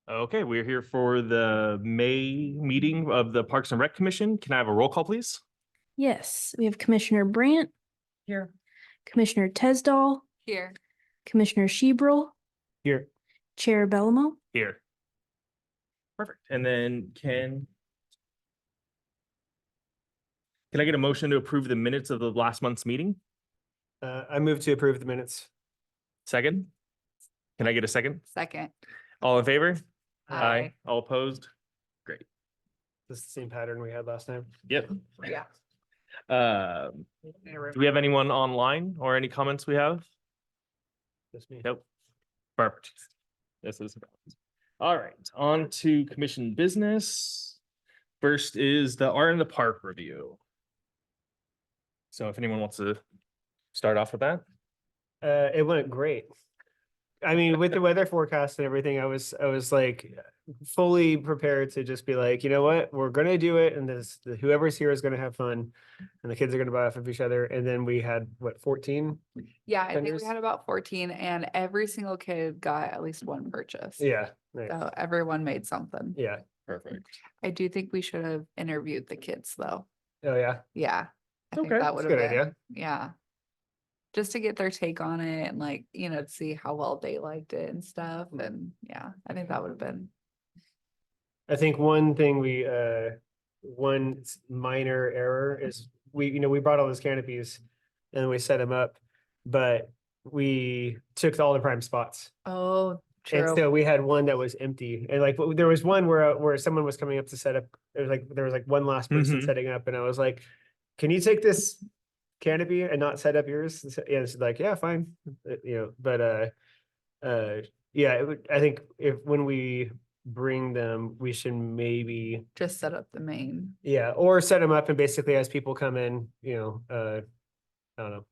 Okay, we're here for the May meeting of the Parks and Rec Commission. Can I have a roll call, please? Yes, we have Commissioner Brandt, Here. Commissioner Tesdall, Here. Commissioner Shebrel, Here. Chair Bellomo. Here. Perfect. And then can I get a motion to approve the minutes of the last month's meeting? I move to approve the minutes. Second? Can I get a second? Second. All in favor? Aye. All opposed? This is the same pattern we had last time. Yep. Yeah. Do we have anyone online or any comments we have? Just me. Nope. Perfect. This is all right. On to commission business. First is the Art in the Park review. So if anyone wants to start off with that. It went great. I mean, with the weather forecast and everything, I was like fully prepared to just be like, you know what, we're gonna do it, and whoever's here is gonna have fun, and the kids are gonna buy off of each other. And then we had what, 14? Yeah, I think Vendors? we had about 14 and every single kid got at least one purchase. Yeah, nice. So everyone made something. Yeah. Perfect. I do think we should have interviewed the kids though. Oh yeah, Yeah. I think Okay, that that's would a have good been, idea. yeah. Just to get their take on it and like, to see how well they liked it and stuff. And yeah, I think that would have been. I think one thing one minor error is we brought all those canopies and we set them up, but we took all the prime spots. Oh, And true. so we had one that was empty, and like there was one where someone was coming up to set up. There was like one last person Mhm. setting up, and I was like, "Can you take this canopy and not set up yours?" And it's like, "Yeah, fine," But yeah, I think when we bring them, we should maybe Just set up the main. or set them up, and basically as people come in, I don't know.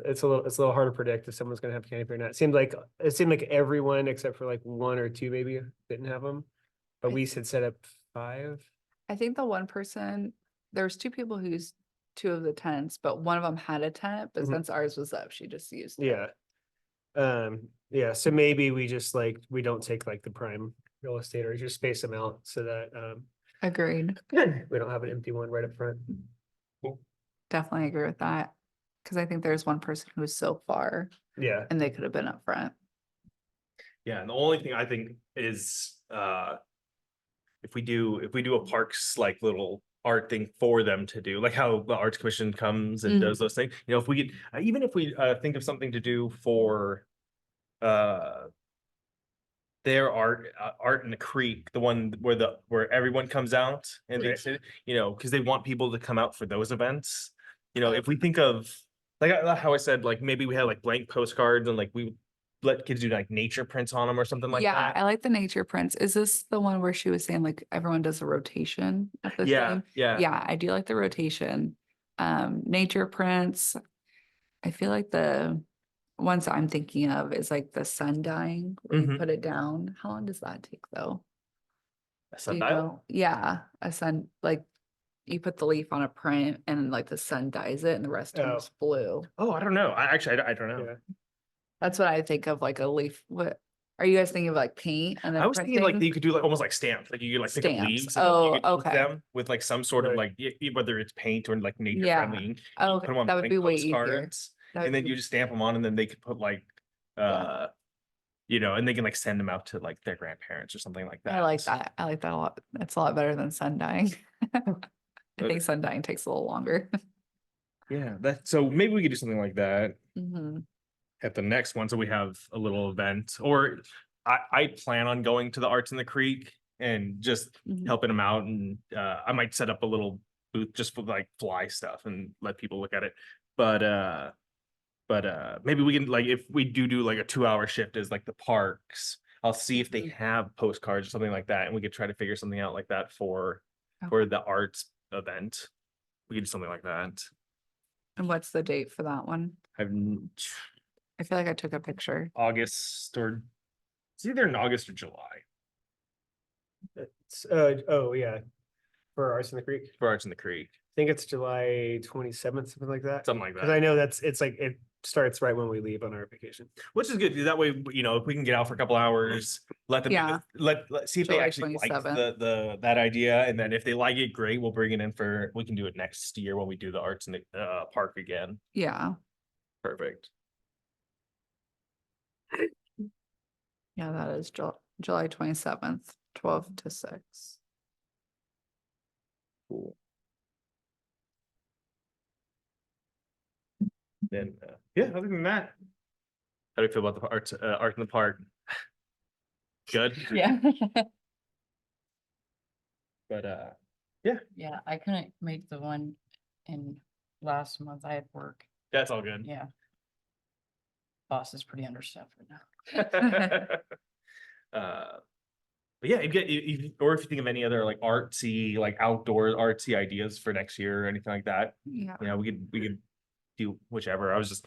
It's a little hard to predict if someone's gonna have canopy or not. It seemed like everyone except for like one or two maybe didn't have them, but I- we said set up 5. I think the one person, there's two people who used 2 of the tents, but one of them had a tent, but Mhm. since ours was up, she just used it. Yeah. Yeah. So maybe we just we don't take like the prime real estate, or just space them out so that Agreed. we don't have an empty one right up front. Definitely agree with that. Cause I think there's one person who was so far Yeah. and they could have been up front. Yeah, and the only thing I think is if we do a parks like little art thing for them to do, like how the Arts Commission comes and does those things, if we could, even if we think of something to do for their art in the creek, the one where everyone comes out and they Right. sit, because they want people to come out for those events. If we think of like how I said, like maybe we had like blank postcards and like we let kids do like nature prints on them or something like Yeah, that. I like the nature prints. Is this the one where she was saying like everyone does a rotation of the Yeah, thing? yeah. Yeah, I do like the rotation. Nature prints. I feel like the ones I'm thinking of is like the sun dying, where you Mhm. put it down. How long does that take though? A Do you sundial? know? Yeah, a sun, like you put the leaf on a print and like the sun dyes it and the rest turns blue. Oh, I don't know. I don't know. Yeah. That's what I think of like a leaf. What are you guys thinking of like paint and then I was thinking like printing? you could do like almost like stamps, like you could like pick up Stamps. leaves and then you Oh, could ink okay. them with like some sort of Right. like whether it's paint or like nature Yeah. friendly ink. Oh, Put them on that would blank be way easier. postcards, That would and then be- you just stamp them on, and then they could put like and they can like send them out to like their grandparents or something like that. I like that. I like that a lot. It's a lot better than sun dyeing. I Okay. think sun dyeing takes a little longer. Yeah, so maybe we could do something like that Mhm. at the next one, so we have a little event. Or I plan on going to the Arts in the Creek and just Mhm. helping them out, and I might set up a little booth just for like fly stuff and let people look at it. But maybe we can, like, if we do like a 2-hour shift as like the parks, I'll see if they Mhm. have postcards or something like that, and we could try to figure something out like that for the arts event. We could do something like that. And what's the date for that one? I've I feel like I took a picture. August, or it's either in August or July Oh yeah, for Arts in the Creek. for Arts in the Creek, I think it's July 27th, something like that. something like Because I that. know it's like starts right when we leave on our vacation. Which is good. That way, you know, if we can get out for a couple hours, let them, Yeah. let see if they July actually like 27th. that idea. And then if they like it, great, we'll bring it in we can do it next year when we do the arts in the park again. Yeah. Perfect. Yeah, that is July 27th, 12 to 6. Cool. Then, yeah, other than that, how do you feel about the art in the park? Good. Yeah. But, Yeah, I couldn't make the one in last month. I had work. that's all good. Yeah. Boss is pretty understaffed right now. But yeah, or if you think of any other like artsy, like outdoor artsy ideas for next year or anything like that, Yeah. you know, we could do whichever. I was just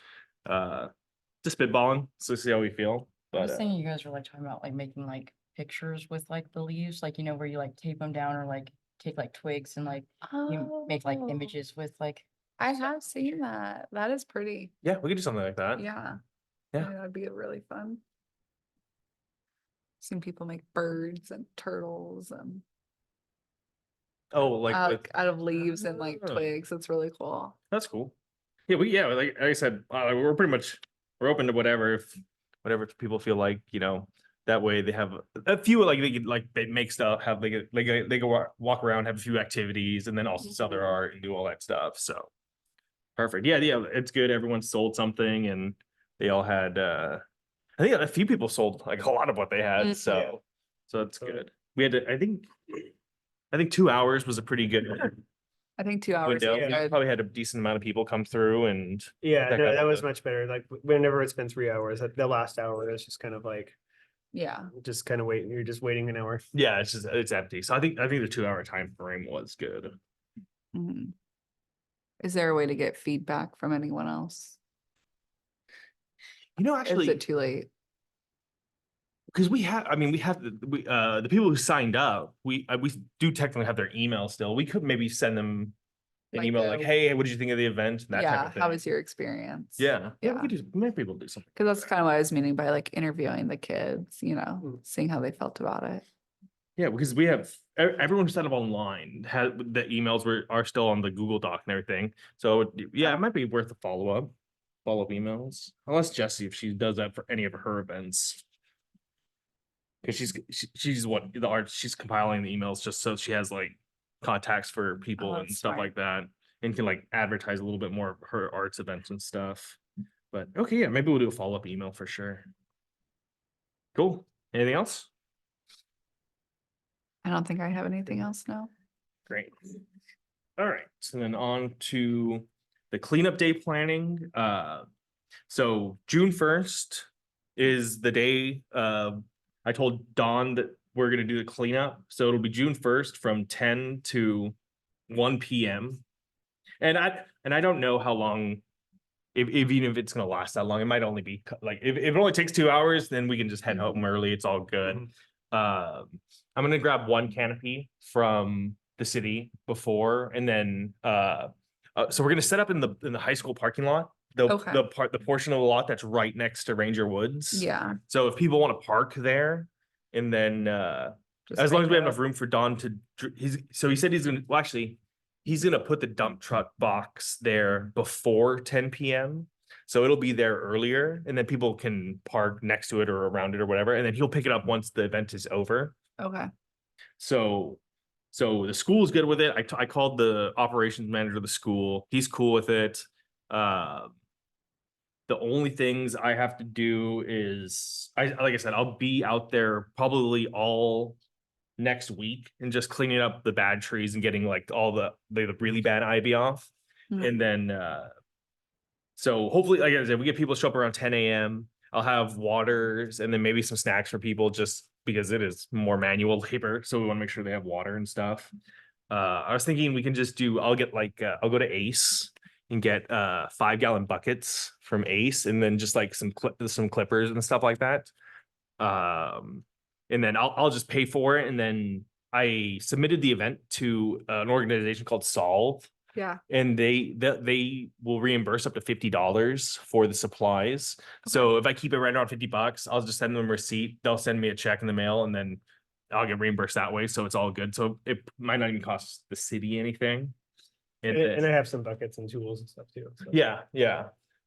spitballing, so see how we feel. I was But thinking you guys were like talking about like making like pictures with like the leaves, like, you know, where you like tape them down or like take like twigs and like you make like Oh, images with like. I have seen that. That is pretty. yeah, we could do something like that. Yeah. Yeah. That'd be really fun. Seen people make birds and turtles and Oh, like out of leaves and like Oh. twigs. It's really cool. that's cool. Yeah, like I said, we're pretty much open to whatever people feel like, you know. That way they have a few like they make stuff, have they go walk around, have a few activities, and then also sell their art and do all that stuff. So perfect. Yeah, it's good. Everyone sold something, and they all had. I think a few people sold like a lot of what they had. Mhm. So that's good. We had I think 2 hours was a pretty good I think 2 hours. window. is We good. probably had a decent amount of people come through, and Yeah, That no, got that was the- much better. Like whenever it's been 3 hours, the last hour is just kind of like Yeah. just kind of waiting. You're just waiting an hour. yeah, it's empty. So I think the 2 hour time frame was good. Mhm. Is there a way to get feedback from anyone else? You know, Or is actually, it too late? because we have the people who signed up, we do technically have their email still. We could maybe send them an Like email a- like, hey, what did you think of the event? That type Yeah. of thing. How was your experience? Yeah, we Yeah. could maybe people do something. Because that's kind of what I was meaning by like interviewing the kids, you know, Mm. seeing how they felt about it. Yeah, because we have everyone who set up online had the emails are still on the Google Doc and everything. So yeah, it might be worth a follow up emails. Unless Jessie, if she does that for any of her events. Because she's what the art she's compiling the emails just so she has like contacts for people Oh, and that's stuff smart. like that, and can like advertise a little bit more of her arts events and stuff. But okay, yeah, maybe we'll do a follow-up email for sure. Cool. Anything else? I don't think I have anything else now. Great. All right, so then on to the cleanup day planning. So June 1st is the day I told Dawn that we're gonna do the cleanup. So it'll be June 1st from 10 to 1 p.m. And I don't know how long, if even if it's gonna last that long, it might only be like if it only takes 2 hours, then we can just head home early. It's all good. I'm gonna grab one canopy from the city before, and then so we're gonna set up in the high school parking lot. Okay. The portion of the lot that's right next to Ranger Woods. Yeah. So if people want to park there, and then just as long as make we have it enough room for Don to, he said he's gonna put the dump truck box there before 10 p.m. So it'll be there earlier, and then people can park next to it or around it or whatever, and then he'll pick it up once the event is over. Okay. So the school's good with it. I called the operations manager of the school. He's cool with it. The only things I have to do is like I said, I'll be out there probably all next week and just cleaning up the bad trees and getting like all the really bad ivy off. Mhm. And then so hopefully, like I said, we get people to show up around 10 a.m. I'll have waters and then maybe some snacks for people just because it is more manual labor. So we want to make sure they have water and stuff. I was thinking we can just I'll get like I'll go to Ace and get 5-gallon buckets from Ace, and then just like some clippers and stuff like that. And then I'll just pay for it. And then I submitted the event to an organization called Solve, Yeah. and they will reimburse up to $50 for the supplies. So if I keep it right around $50, I'll just send them a receipt. They'll send me a check in the mail, and then I'll get reimbursed that way. So it's all good. So it might not even cost the city anything. And I have some buckets and tools and stuff too. so. Yeah.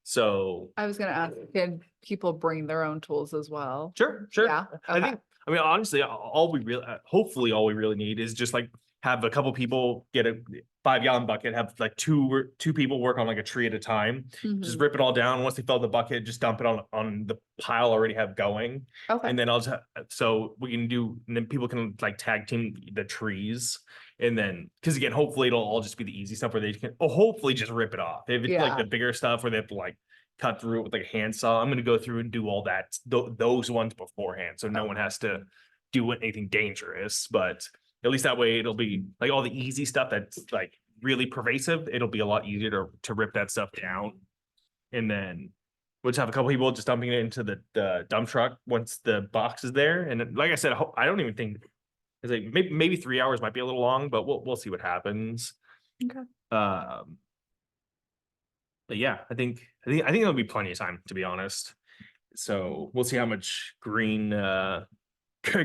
So I was gonna ask, can people bring their own tools as well? sure. Yeah. I Okay. think, I mean, honestly, all we really, hopefully, all we really need is just like have a couple people get a 5-gallon bucket, have like two people work on like a tree at a time, just Mhm. rip it all down. Once they fill the bucket, just dump it on the pile I already have going. Okay. And then I'll just, so we can do, and then people can like tag team the trees. And then, because again, hopefully it'll all just be the easy stuff where they can, hopefully just rip it off. If it's like Yeah. the bigger stuff where they have to like cut through it with like a handsaw, I'm gonna go through and do all that, those ones beforehand. So no one has to do anything dangerous, but at least that way it'll be like all the easy stuff that's like really pervasive. It'll be a lot easier to rip that stuff down. And then we'll just have a couple people just dumping it into the dump truck once the box is there. And then, like I said, I don't even think it's like maybe 3 hours might be a little long, but we'll see what happens. Okay. But yeah, I think there'll be plenty of time, to be honest. So we'll see how much green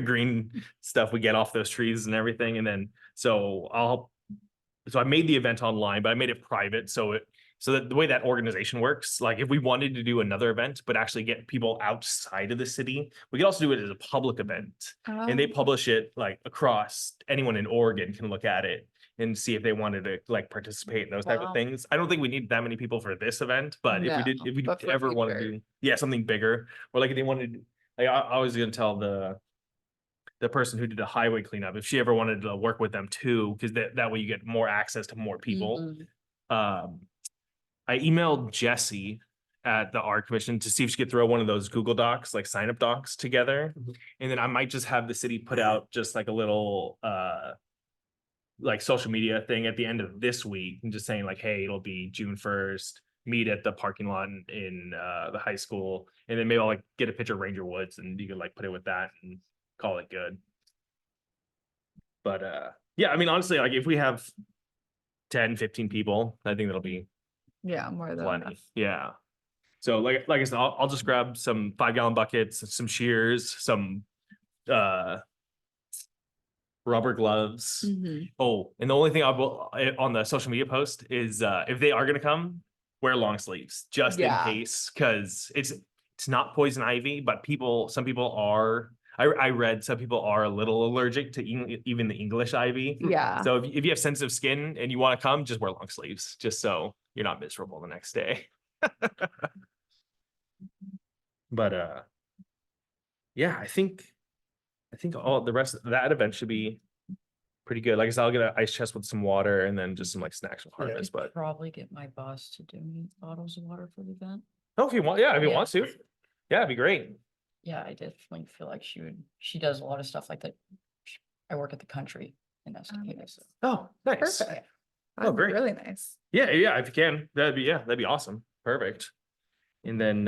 green stuff we get off those trees and everything. And then so I made the event online, but I made it private. So that the way that organization works, like if we wanted to do another event, but actually get people outside of the city, we could also do it as a public event. And they Oh, publish it like across, anyone in Oregon can look at it and see if they wanted to like participate in those type of Wow. things. I don't think we need that many people for this event, but No, if we but for ever want to future. do, something bigger, or like if they wanted, like I was gonna tell the person who did the highway cleanup, if she ever wanted to work with them too, because that way you get more access to more people. Mhm. I emailed Jesse at the art commission to see if she could throw one of those Google Docs, like sign up docs together. Mhm. And then I might just have the city put out just like a little like social media thing at the end of this week and just saying like, hey, it'll be June 1st, meet at the parking lot in the high school. And then maybe I'll like get a picture of Ranger Woods and you can like put it with that and call it good. But yeah, I mean, honestly, like if we have 10, 15 people, I think that'll be Yeah, more than plenty. enough. Yeah. So like I said, I'll just grab some 5-gallon buckets, some shears, some rubber gloves. Mhm. Oh, and the only thing I will on the social media post is if they are gonna come, wear long sleeves just Yeah. in case, because it's not poison ivy, but some people are. I read some people are a little allergic to even the English ivy. Yeah. So if you have sensitive skin and you want to come, just wear long sleeves, just so you're not miserable the next day. But yeah, I think all the rest of that event should be pretty good. Like I said, I'll get an ice chest with some water and then just some like snacks from Yeah. Harvest. But Probably get my boss to donate bottles of water for the event. oh, if you want, yeah, if you Yeah. want to, yeah, it'd be great. Yeah, I definitely feel like she does a lot of stuff like that. I work at the country in Escondido, so. Oh, nice. Perfect. Oh, That'd be great. really nice. Yeah, if you can, that'd be awesome. Perfect. And then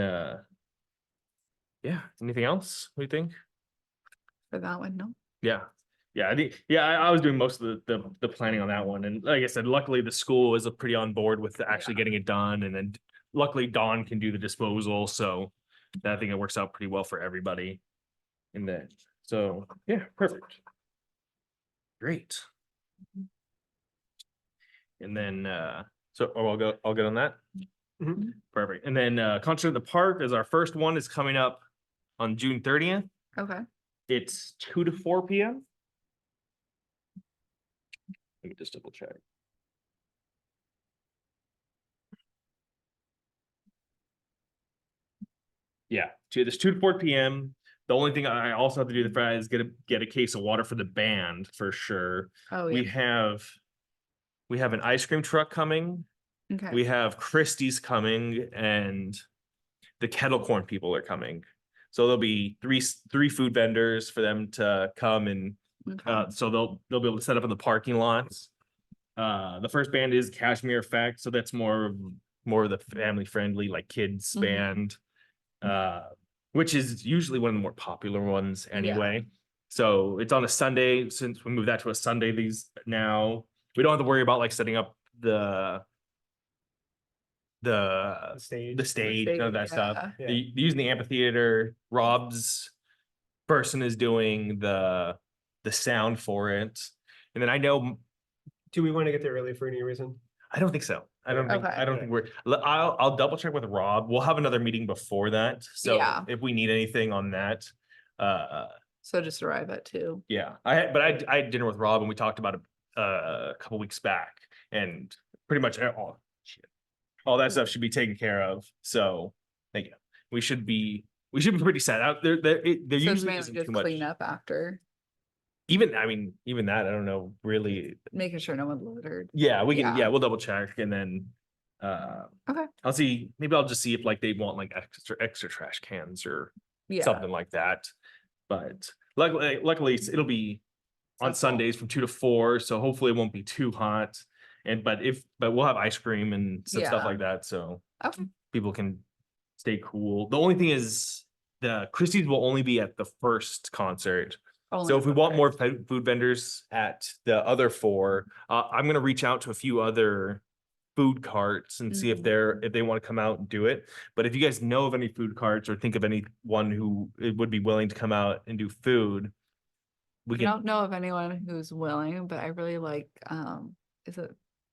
yeah, anything else we think? For that one, no? Yeah. I think I was doing most of the planning on that one. And like I said, luckily the school is pretty on board with actually getting it done. And then luckily Dawn can do the disposal. So I think it works out pretty well for everybody. And then so yeah, perfect. Great. And then so I'll go on that. Mhm. Perfect. And then concert at the park is our first one, is coming up on June 30th. Okay. It's 2 to 4 p.m. Let me just double check. Yeah, this 2 to 4 p.m. The only thing I also have to do the Friday is get a case of water for the band for sure. Oh, We yeah. have an ice cream truck coming. Okay. We have Christie's coming, and the kettle corn people are coming. So there'll be three food vendors for them to come, and Okay. so they'll be able to set up in the parking lots. The first band is Cashmere Effect, so that's more of the family friendly, like kids Mhm. band, which is usually one of the more popular ones anyway. So it's on a Sunday. Since we moved that to a Sunday, we don't have to worry about like setting up the Stage. the stage, none of that stuff. Yeah. Yeah. Using the amphitheater, Rob's person is doing the sound for it. And then I know, Do we want to get there early for any reason? I don't think so. I don't think, Okay. I don't think I'll double check with Rob. We'll have another meeting before that. So Yeah. if we need anything on that, So just arrive at 2. yeah, I had dinner with Rob and we talked about it a couple weeks back, and pretty much all that stuff should be taken care of. So, thank you. We should be pretty set out there. There So it's usually mainly isn't just too much. clean up after, Even that I don't know really. making sure no one loitered. Yeah, we can. Yeah. Yeah, we'll double check and then. Okay. I'll see. Maybe I'll just see if like they want like extra trash cans or Yeah. something like that. But luckily it'll be on That's cool. Sundays from 2 to 4, so hopefully it won't be too hot. But we'll have ice cream and some stuff Yeah. like that, so Okay. people can stay cool. The only thing is the Christie's will only be at the first concert. Only So if we the want more first. food vendors at the other 4, I'm gonna reach out to a few other food carts and see if they want to come out and do it. But if you guys know of any food carts or think of anyone who would be willing to come out and do food, we I can. don't know of anyone who's willing, but I really like,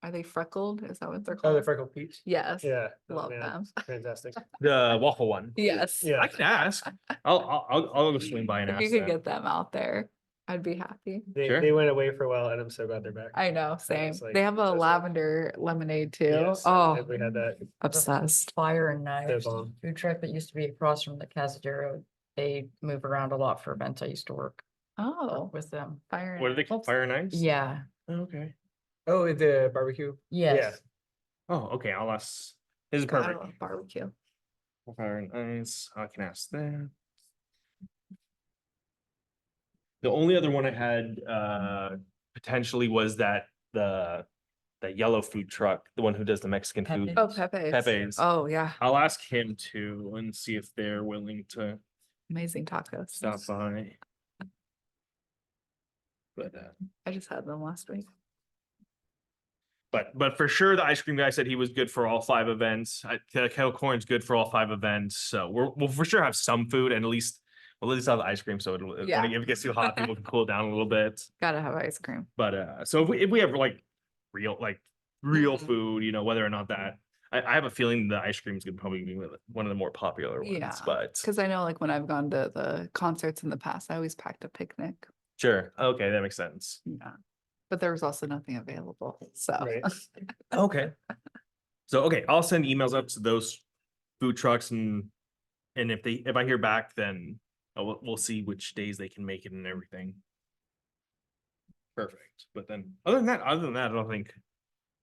are they freckled? Is that what they're Oh, called? the Freckled Peach. Yes. Yeah. oh, Love man, them. Fantastic. The waffle one. Yes. Yeah. I can ask. I'll go swing by and If ask you could them. get them out there, I'd be happy. Sure. They went away for a while and I'm so glad they're back. I know, same. it's like- They have a so sad. lavender lemonade too. Yes, Oh, We had that. obsessed. Fire and Knives bomb. food truck that used to be across from the Casadero. They move around a lot for events. I used to work Oh, with them. fire. What are they called? Fire and Ice? Yeah, Okay. Oh, the barbecue. yes. Oh, okay. I'll ask. This is God, I perfect. love barbecue. Fire and Ice. I can ask that. The only other one I had potentially was that the yellow food truck, the one who does the Mexican food. Oh, Pepe's. Pepe's. Oh, yeah. I'll ask him to and see if they're willing to Amazing tacos. stop by. But I just had them last week. but for sure, the ice cream guy said he was good for all 5 events. Kettle Corn's good for all 5 events. So we'll for sure have some food and at least have the ice cream. So Yeah. when it gets too hot, people can cool down a little bit. Gotta have ice cream. But so if we have like real Mhm. food, whether or not that, I have a feeling the ice cream is gonna probably be one of the more popular ones. Yeah, But Cause I know like when I've gone to the concerts in the past, I always packed a picnic. sure, okay, that makes sense. Yeah. But there was also nothing available, so. Right. Okay. So okay, I'll send emails up to those food trucks and if I hear back, then we'll see which days they can make it and everything. Perfect. But then other than that, I don't think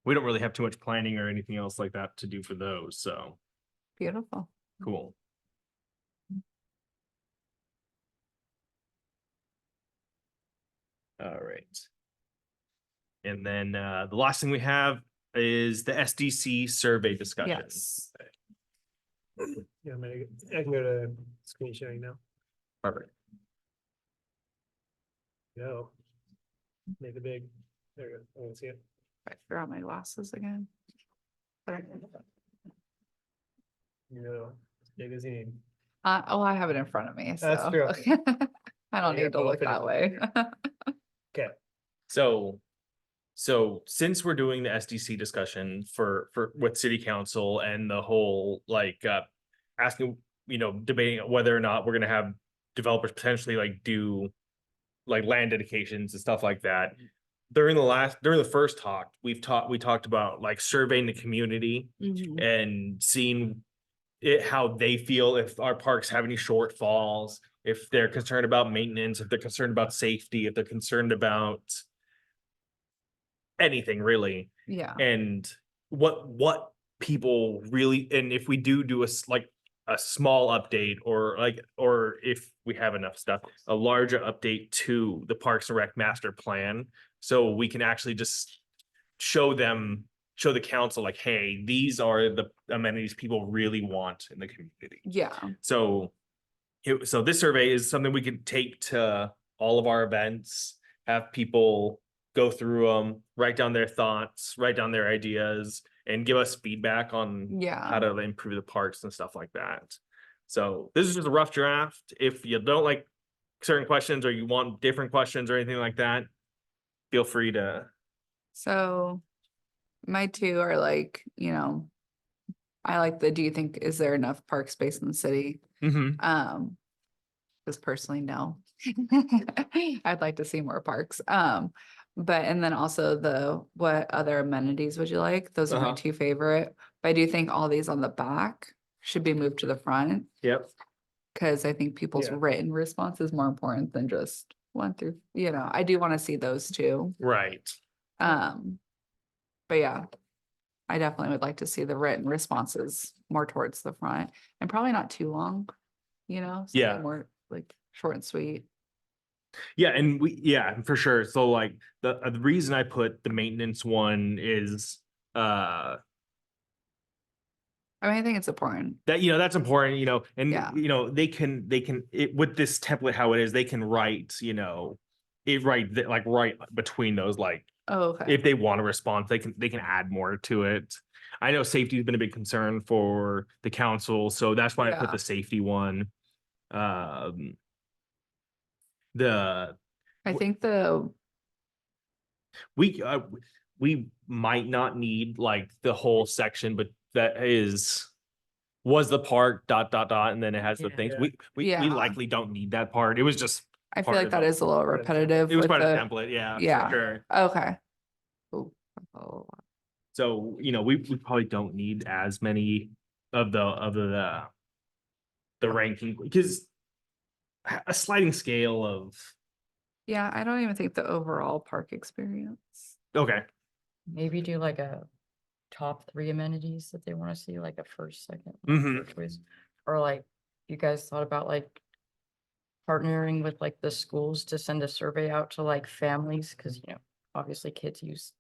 we don't really have too much planning or anything else like that to do for those. So Beautiful. cool. All right. And then the last thing we have is the SDC survey discussion. Yes. Yeah, I can go to screen sharing now. Perfect. No. Make it big. There you go. I can see it. I forgot my glasses again. But No, as big as you need. oh, I have it in front of me, so. That's true. I don't Yeah, need to we'll look finish that it. way. So since we're doing the SDC discussion for with city council and the whole asking, debating whether or not we're gonna have developers potentially do land dedications and stuff like that. During the first talk, we talked about surveying the community Mhm. and seeing how they feel, if our parks have any shortfalls, if they're concerned about maintenance, if they're concerned about safety, if they're concerned about anything really, Yeah, and what people really, and if we do a small update or if we have enough stuff, a larger update to the Parks and Rec master plan, so we can actually just show the council hey, these are the amenities people really want in the community. yeah, So this survey is something we could take to all of our events, have people go through them, write down their thoughts, write down their ideas, and give us feedback on how Yeah, to improve the parks and stuff like that. So this is just a rough draft. If you don't like certain questions or you want different questions or anything like that, feel free to. so my two are like, I like do you think, is there enough park space in the city? Just personally, no. I'd like to see more parks. But and then also what other amenities would you like? Those are my Uh-huh. two favorite. But I do think all these on the back should be moved to the front Yep. because I think people's Yeah. written response is more important than just 1 through, I do want to see those too. Right. But yeah, I definitely would like to see the written responses more towards the front and probably not too long, something Yeah. more like short and sweet. Yeah, and for sure. So like the reason I put the maintenance one is I mean, I think it's important. that that's important, and Yeah. they can with this template how it is, they can write, right between those, like Oh, okay. if they want to respond, they can add more to it. I know safety has been a big concern for the council, so that's why I put Yeah. the safety one. The I wh- think we might not need like the whole section, but that was the park ... and then it has the Yeah. things. Yeah. We Yeah. likely don't need that part. It was just I feel part like of that the- is a little part of the template. repetitive. it was with part of the the- template, yeah, Yeah. for sure. Okay. Ooh, oh, So we probably don't need as many of the ranking, because a sliding scale of yeah, I don't even think the overall park experience. okay. Maybe do like a top 3 amenities that they want to see, like a first, second, Mhm. third choice. Or like, you guys thought about like partnering with like the schools to send a survey out to like families, because obviously kids use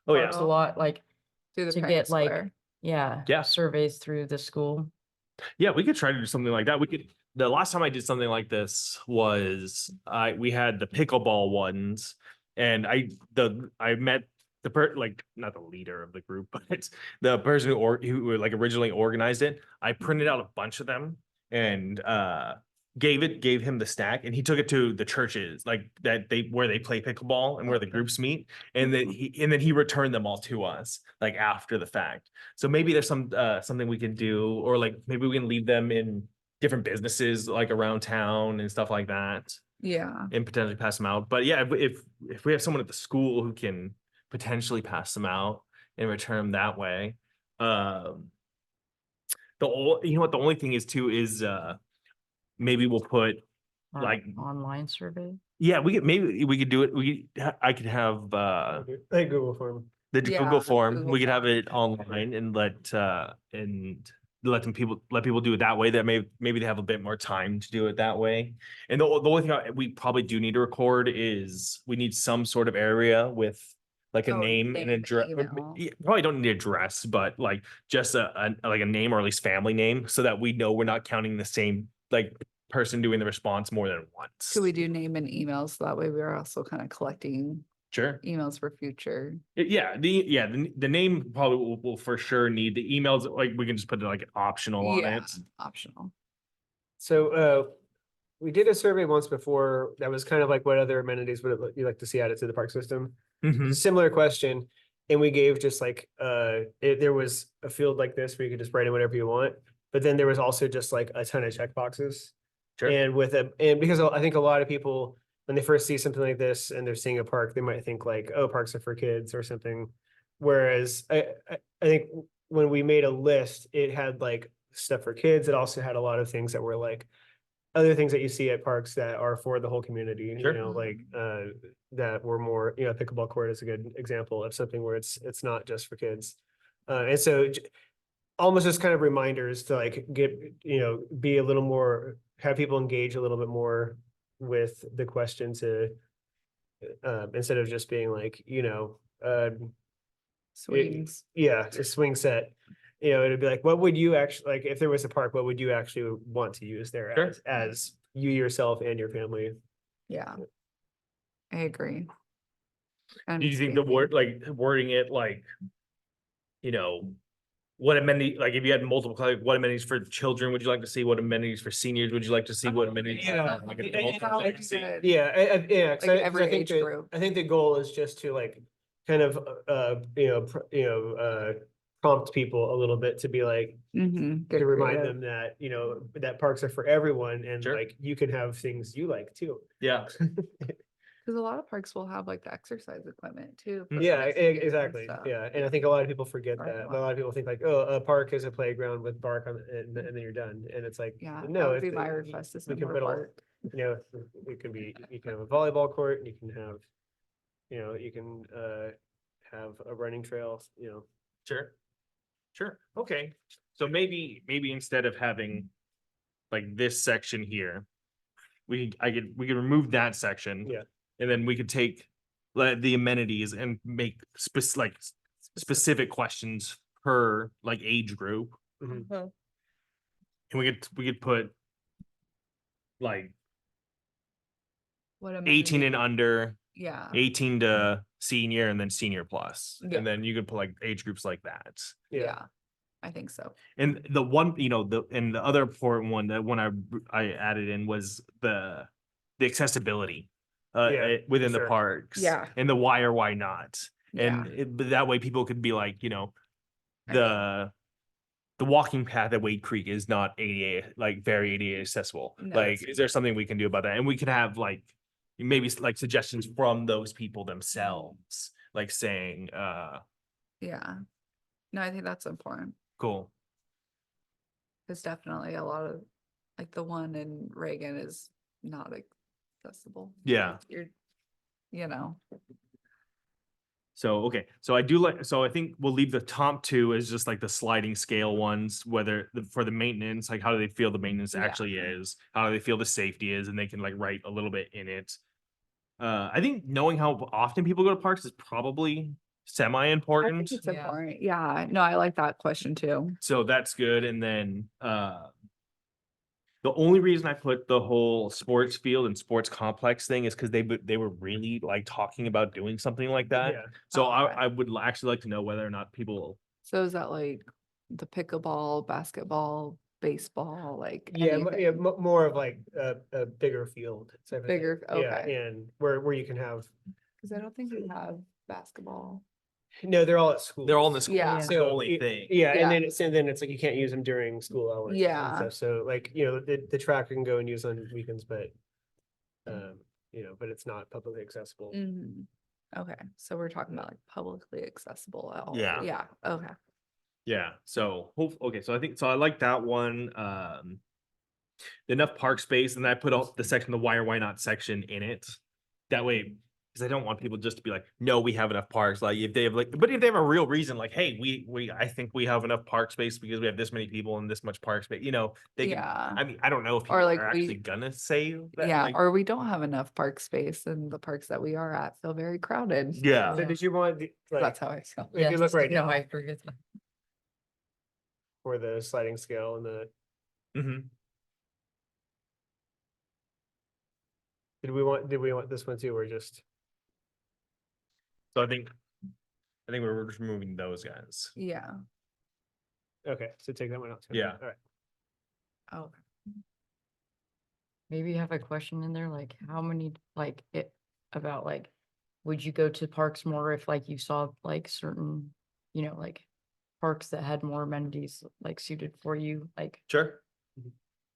Oh yeah. parks a lot, like, Do the to parent get like, square. Yeah. surveys through the school. Yeah, we could try to do something like that. The last time I did something like this was we had the pickleball ones, and I met like not the leader of the group, but the person who like originally organized it. I printed out a bunch of them and gave him the stack, and he took it to the churches like where they play pickleball and where the groups meet, and then he returned them all to us like after the fact. So maybe there's something we can do, or like maybe we can leave them in different businesses like around town and stuff like that, Yeah. and potentially pass them out. But yeah, if we have someone at the school who can potentially pass them out and return them that way. The only thing is too is maybe we'll put Or like online survey. maybe we could do it. I could have Like Google form. the Yeah, Google form. Google We could have form. it online and let people do it that way. That maybe they have a bit more time to do it that way. And the only thing we probably do need to record is we need some sort of area with like a Oh, name name and and address. email. Probably don't need an address, but like just like a name, or at least family name, so that we know we're not counting the same like person doing the response more than once. Could we do name and emails? So that way we are also kind of collecting Sure. emails for future. The name probably will for sure need the emails. Like we can just put it like optional on Yeah, it. optional. So we did a survey once before that was kind of like, what other amenities would you like to see added to the park system? Mhm. A similar question, and we gave just like there was a field like this where you could just write in whatever you want, but then there was also just like a ton of check boxes. Sure. And because I think a lot of people, when they first see something like this and they're seeing a park, they might think like, oh, parks are for kids or something. Whereas I think when we made a list, it had like stuff for kids. It also had a lot of things that were like other things that you see at parks that are for the whole community, Sure. like that were more, pickleball court is a good example of something where it's not just for kids. And so almost just kind of reminders to like get, be a little more, have people engage a little bit more with the question to instead of just being like, Swings. it's a swing set. It'd be like, what would you actually, like, if there was a park, what would you actually want to use there Sure. as you yourself and your family? Yeah. I agree. and Do you think the spacing. word, like wording it like, you know, what amenities, like if you had multiple, like what amenities for children would you like to see? What amenities for seniors would you like to see? What amenities? Yeah. like, an Yeah, adult yeah, would like to see? Good. Yeah, yeah, 'cause Like I every think age group. I think the goal is just to like kind of prompt people a little bit to be like, Mhm, to good remind creative. them that, that parks are for everyone and Sure. like you can have things you like too. Yeah, Cause a lot of parks will have like the exercise equipment too. for Yeah, kids to do and exactly. stuff. Yeah, and I think a lot of people forget Right, that. A well. lot of people think like, oh, a park is a playground with bark on, and then you're done. And it's like, Yeah, that no, would if be my the- request is we no can more put all, park. it can be, you can have a volleyball court, and you can have, you can have a running trail. sure. Sure, okay. So maybe instead of having like this section here, we could remove that section. Yeah. And then we could take the amenities and make specific questions per like age group. Mhm. And we could put like What 18 amenity- and under, Yeah, 18 to senior, and then senior plus. Yeah. And then you could put like age groups like that. yeah, I think so. And the one, the other important one that when I added in was the accessibility Yeah, within the sure. parks. Yeah. And the why or why not. Yeah. And but that way people could be like, I the walking path at Wade Creek is not ADA, like very ADA accessible. No, Like, it's- is there something we can do about that? And we could have like maybe like suggestions from those people themselves, like saying, Yeah. No, I think that's important. cool. There's definitely a lot of, like the one in Reagan is not accessible. Yeah. Like, You're. So, okay, so I think we'll leave the top two as just like the sliding scale ones, whether for the maintenance, like how do they feel the maintenance Yeah. actually is, how do they feel the safety is, and they can like write a little bit in it. I think knowing how often people go to parks is probably I think semi-important, it's important. Yeah, no, I like that question too. so that's good. And then, the only reason I put the whole sports field and sports complex thing is because they were really like talking about doing something like that. Yeah. So Oh, okay. I would actually like to know whether or not people. So is that like the pickleball, basketball, baseball, like? Yeah, anything? yeah, more of like a bigger field. type of thing. Bigger, Yeah, okay. and where you can have, Cause I don't think we have basketball. no, they're all at school. They're all in the school. Yeah. That's the So, only y- thing. Yeah, Yeah. and then it's like you can't use them during school hours. and Yeah. stuff. So like, the track can go and use on weekends, but but it's not publicly accessible. Mhm. Okay, so we're talking about like publicly accessible at all. Yeah. Yeah, okay. Yeah. So okay. So I think so. I like that one. Enough park space, and I put all the section, the why or why not section in it. That way, because I don't want people just to be like, no, we have enough parks. Like if they have but if they have a real reason, like, hey, I think we have enough park space because we have this many people and this much park space. They can. Yeah. I mean, I don't know if people Or, like, are we- actually gonna say that. Yeah, like- or we don't have enough park space and the parks that we are at feel very crowded. yeah. So did you want like, That's how I feel. if you look right No, now I agree with that. for the sliding scale and Mhm. did we want this one too, or just? So I think we're just removing those guys. Yeah. Okay, so take that one out. too. Yeah. All right. Oh, Maybe have a question in there, like how many, like it, about like, would you go to parks more if like you saw like certain, like parks that had more amenities like suited for you, like, Sure.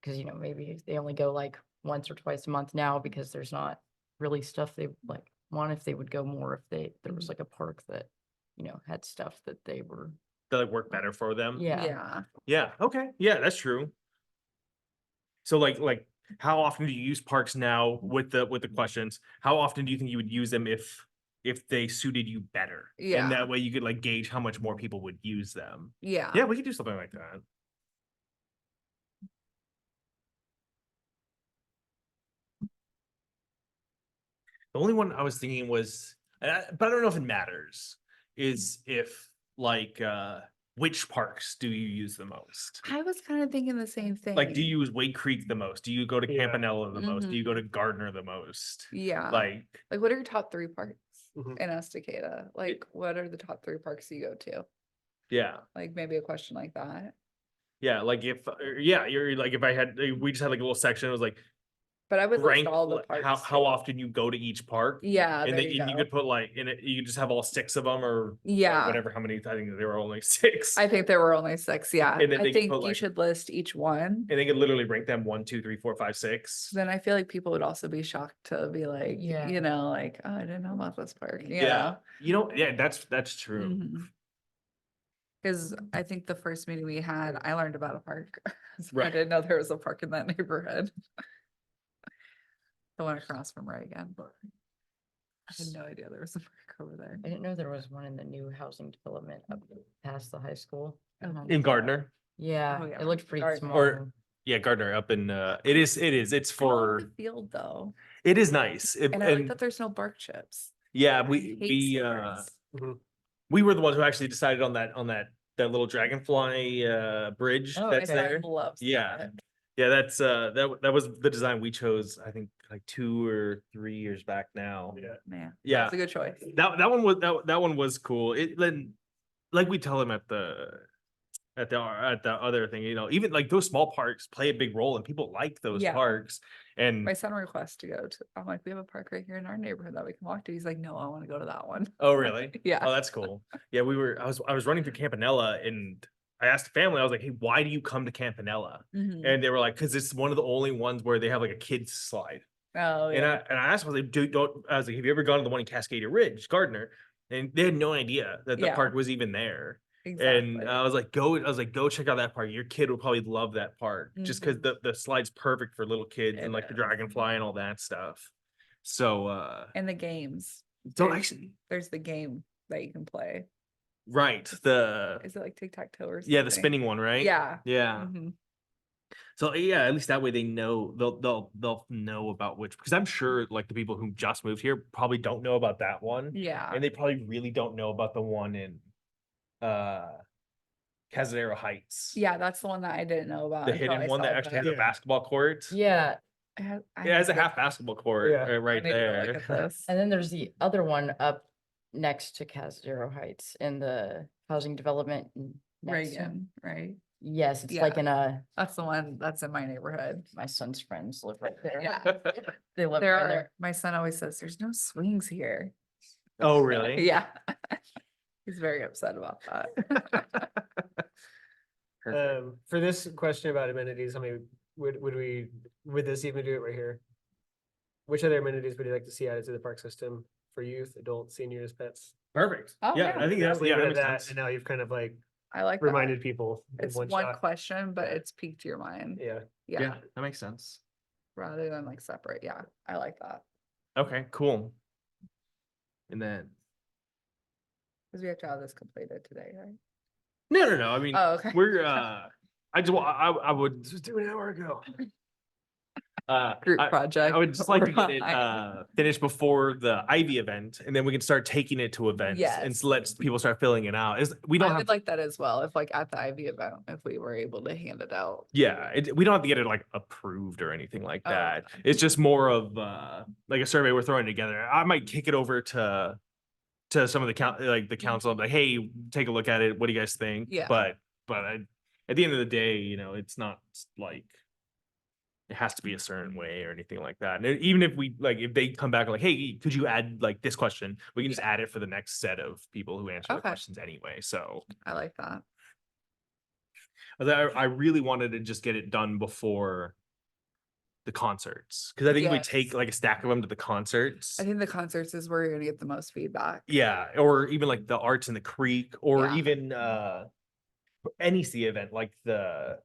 cause maybe they only go like once or twice a month now because there's not really stuff they like want if they would go more if there was like a park that, had stuff that they were, That like work better for them. yeah. yeah. Yeah, okay, yeah, that's true. So like how often do you use parks now with the questions? How often do you think you would use them if they suited you better? Yeah. And that way you could like gauge how much more people would use them. Yeah. Yeah, we could do something like that. The only one I was thinking was, but I don't know if it matters, is if like which parks do you use the most? I was kind of thinking the same thing. Like, do you use Wade Creek the most? Do you go to Yeah. Campanella the most? Do you Mhm. go to Gardner the most? Yeah. Like, Like, what are your top 3 parks? Mhm. in Estacada? Like, what are the top 3 parks you go to? Yeah. Like, maybe a question like that. Yeah. Like if, yeah, you're like, if I had, we just had like a little section, it was like, But I would list rank all the like, parks. how too. often you go to each park. Yeah, And there then you you go. could put like in it, you could just have all 6 of them or Yeah. whatever, how many, I think there were only 6. I think there were only 6, yeah. And then they I could think put, you like- should list each one. And they could literally rank them 1, 2, 3, 4, 5, 6. Then I feel like people would also be shocked to be like, Yeah. you know, like, oh, I didn't know about this park. Yeah. You know, yeah, that's true. Because I think the first meeting we had, I learned about a park. So I Right. didn't know there was a park in that neighborhood. The one across from Reagan. I had no idea there was a park over there. I didn't know there was one in the new housing development up past the high school. Oh. In Gardner. Yeah, Oh, yeah, it looked pretty Gardner. small. Or- Yeah, Gardner up in it's I don't for like the field though. it is nice. And I like that there's no bark chips. yeah, I we hate stickers. we were the ones who actually decided on that little dragonfly bridge Oh, that's okay. there. Loves Yeah. that. Yeah, that's that was the design we chose, I think like 2 or 3 years back now. Yeah. Man, Yeah. that's a good choice. That one was cool. It then like we tell them at the other thing, you know, even like those small parks play a big role and people like those Yeah. parks. And My son requests to go to, I'm like, we have a park right here in our neighborhood that we can walk to. He's like, no, I want to go to that one. oh really? Yeah. Oh, that's cool. Yeah, I was running through Campanella and I asked the family, I was like, hey, why do you come to Campanella? Mhm. And they were like, because it's one of the only ones where they have like a kids slide. Oh, And yeah. I asked, I was like, I was like, have you ever gone to the one in Cascadia Ridge, Gardner? And they had no idea that the Yeah. park was even there. Exactly. And I was like, go check out that park. Your kid will probably love that park just because the slide's perfect for little kids and It like the is. dragonfly and all that stuff. So And the games. don't there's- actually There's the game that you can play. right. Is it like tic-tac-toe or something? Yeah, the spinning one, right? Yeah. Yeah. Mhm. So yeah, at least that way they know they'll know about which, because I'm sure like the people who just moved here probably don't know about that one. Yeah. And they probably really don't know about the one in Cazadero Heights. Yeah, that's the one that I didn't know about. The until hidden I one that saw actually has the- a basketball court. Yeah, I had- I It has a need to- half basketball court Yeah. I right need to go there. look at this. and then there's the other one up next to Casero Heights in the housing development. next to- Reagan, right? Yes, it's like Yeah. in a, That's the one that's in my neighborhood. my son's friends live right there. Yeah. They live There right are, there. my son always says, there's no swings here. Oh, really? Yeah. He's very upset about that. For this question about amenities, I mean, would this even do it right here? Which other amenities would you like to see added to the park system for youth, adults, seniors, pets? Perfect. Oh, Yeah, yeah. I think that's Leave yeah, it that at makes that, sense. and now you've kind of like I like that. reminded people in It's one one shot. question, but it's piqued your mind. Yeah. Yeah, Yeah, that makes sense. rather than like separate. Yeah, I like that. Okay, cool. And then Because we have to have this completed today, right? no. I mean, Oh, okay. we're I would This was 2 an hour ago. Group I project. would just like to get it Right. finished before the Ivy event, and then we can start taking it to events and Yes. let people start filling it out. We don't I have would like that as well. If like at the Ivy event, if we were able to hand it out. yeah, we don't have to get it like approved or anything like Oh, that. okay. It's just more of like a survey we're throwing together. I might kick it over to some of the council. I'm like, hey, take a look at it. What do you guys think? Yeah. But at the end of the day, you know, it's not like it has to be a certain way or anything like that. And even if we like, if they come back like, hey, could you add like this question? We can just add it for the next set of people who answer the Okay. questions anyway. So I like that. I really wanted to just get it done before the concerts, because I think if we take Yes. like a stack of them to the concerts. I think the concerts is where you're gonna get the most feedback. Yeah, or even like the Arts in the Creek, or Yeah. even any C event like the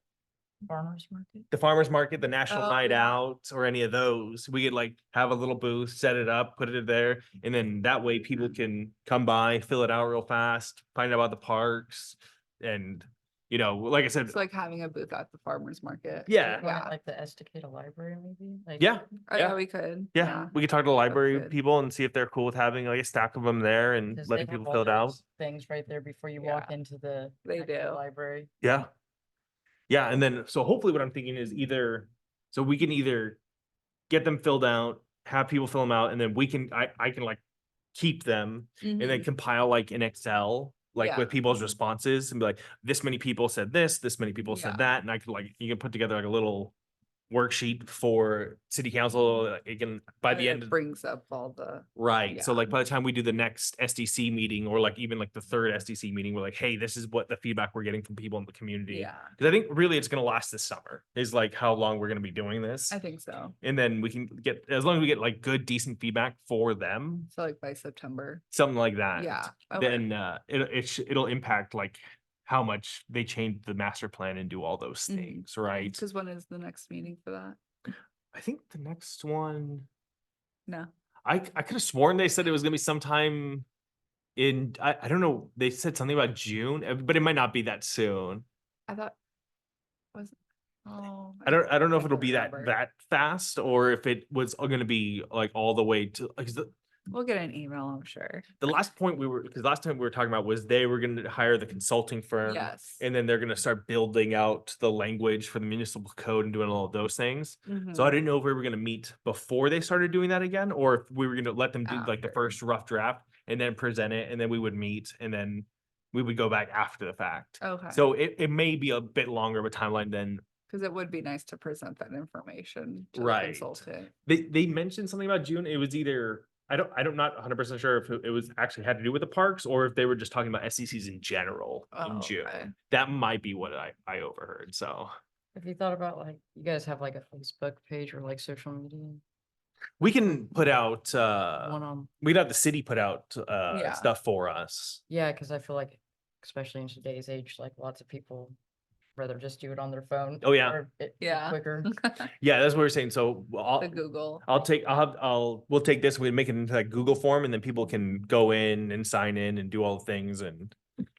Farmers market. farmers market, the National Oh, Night yeah. Out, or any of those. We could like have a little booth, set it up, put it there, and then that way people can come by, fill it out real fast, find out about the parks, and you know, like I said, It's like having a booth at the farmer's market. yeah, Yeah. Like the Estacada Library, maybe? Like, yeah. Yeah, we could. Yeah, we could talk to the library good. people and see if they're cool with having like a stack of them there and 'cause letting they have people all fill it out. those Things right there before you walk Yeah. into the. They actual do. Library. Yeah. Yeah, and then so hopefully what I'm thinking is so we can either get them filled out, have people fill them out, and then I can like keep them and then Mhm. compile like an Excel, like with Yeah. people's responses and be like, this many people said this many people Yeah. said that. And I could like, you can put together like a little worksheet for city council. It can, by And the it end of brings up all the, right. So Yeah. like by the time we do the next SDC meeting or like even like the third SDC meeting, we're like, hey, this is what the feedback we're getting from people in the community. yeah, Cause I think really it's gonna last this summer is like how long we're gonna be doing this. I think so. And then we can get, as long as we get like good, decent feedback for them, So like by September. something like that. Yeah. okay. Then it'll impact like how much they change the master plan and do all those Mhm. things, right? Cause when is the next meeting for that? I think the next one, No. I could have sworn they said it was gonna be sometime in, I don't know, they said something about June, but it might not be that soon. I thought. Was. Oh. I don't know if can't it'll be remember. that fast or if it was gonna be like all the way to, like, We'll get an email, I'm sure. the last point because last time we were talking about was they were gonna hire the consulting firm. Yes. And then they're gonna start building out the language for the municipal code and doing all of those things. So I Mhm. didn't know if we were gonna meet before they started doing that again, or if we were gonna let them do like the After. first rough draft and then present it, and then we would meet, and then we would go back after the fact. Okay. So it may be a bit longer of a timeline than Cause it would be nice to present that information to the Right. consultant. they mentioned something about June. It was either I'm not 100% sure if it was actually had to do with the parks or if they were just talking about SCCs in general in Oh, June. okay. That might be what I overheard. So Have you thought about like, you guys have like a Facebook page or like social media? we can put out One on, we'd have the city put out Yeah. stuff for us. yeah, cause I feel like, especially in today's age, like lots of people rather just do it on their phone. Oh, yeah. or it be Yeah. Quicker. Yeah, that's what we're saying. So The Google. we'll take this, we make it into like Google form, and then people can go in and sign in and do all the things and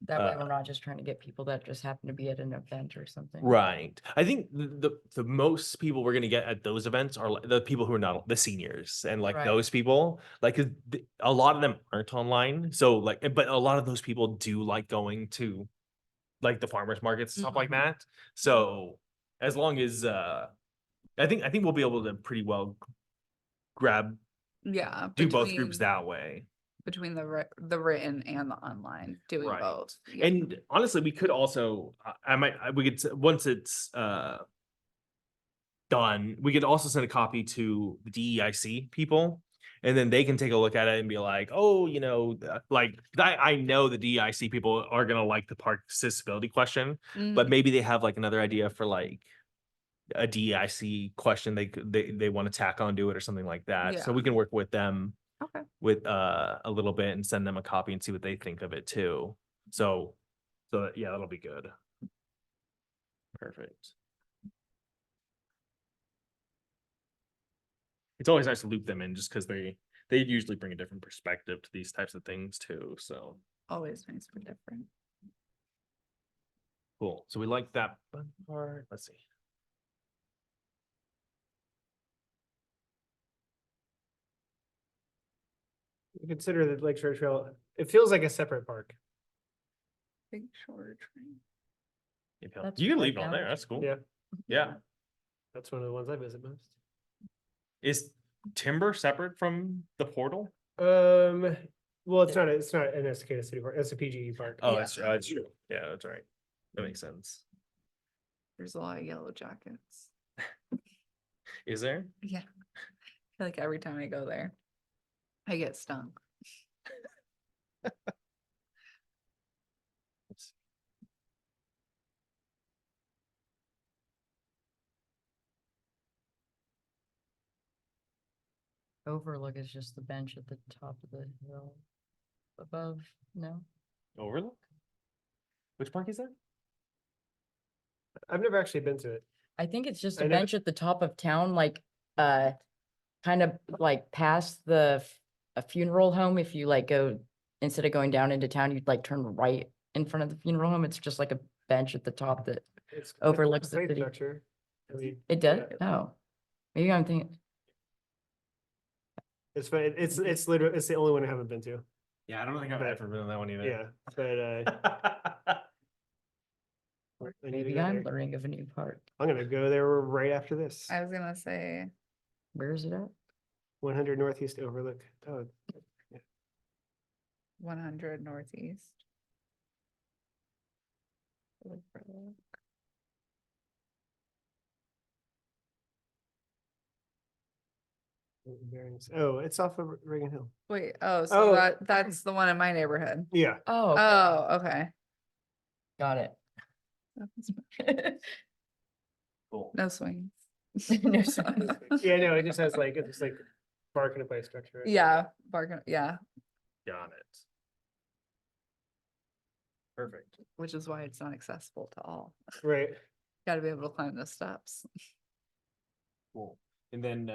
That way Uh, we're not just trying to get people that just happen to be at an event or something. right. I think the most people we're gonna get at those events are the people who are not the seniors and like Right. those people, like 'cause a lot of them aren't online. So like, but a lot of those people do like going to like the farmers markets and stuff like Mhm. that. So as long as I think we'll be able to pretty well grab Yeah. do both groups between- that way. Between the written and the online, doing Right. both. Yeah. And honestly, we could also, we could, once it's done, we could also send a copy to the DEIC people. And then they can take a look at it and be like, oh, like, I know the DEIC people are gonna like the park accessibility question, but Mhm. maybe they have like another idea for like a DEIC question they want to tack on to it or something like that. So Yeah. we can work with them Okay. with a little bit and send them a copy and see what they think of it too. So yeah, that'll be good. Perfect. It's always nice to loop them in just because they usually bring a different perspective to these types of things too. So Always nice for different. cool. So we like that part. Let's see. Consider that Lakeshore Trail, it feels like a separate park. Big short train. That's You can right leave it on now. there. That's cool. Yeah, Yeah. that's one of the ones I visit most. Is timber separate from the portal? Well, it's not an Estacada City Park, it's a PGE park. Oh, Yeah. that's true. Yeah, that's right. That makes sense. There's a lot of yellow jackets. Is there? Yeah. I feel like every time I go there, I get stung. Let's see. Overlook is just the bench at the top of the hill above, no? Overlook? Which park is that? I've never actually been to it. I think it's just I a never- bench at the top of town, like, kind of like past the a funeral home. If you like go, instead of going down into town, you'd like turn right in front of the funeral home. It's just like a bench at the top that It's Overlooks a the site city. structure. I mean, it does. yeah. Oh, maybe I'm thinking. It's fine. It's literally, it's the only one I haven't been to. Yeah, I don't think I've But- ever been on that one either. Yeah, but I need to Maybe go I'm there. learning of a new park. I'm gonna go there right after this. I was gonna say, Where is it at? 100 Northeast Overlook. Oh, 100 northeast. Look for that. Bearings. Oh, it's off of Reagan Hill. Wait, oh, so Oh. that's the one in my neighborhood. Yeah. Oh, okay, Oh, okay. got it. Cool. No swings. No swings. Yeah, no, it just has like, it's like bark and a play structure. right? Yeah, bargain, yeah, Got it. Perfect. which is why it's not accessible to all. Right. Gotta be able to climb the steps. Cool. And then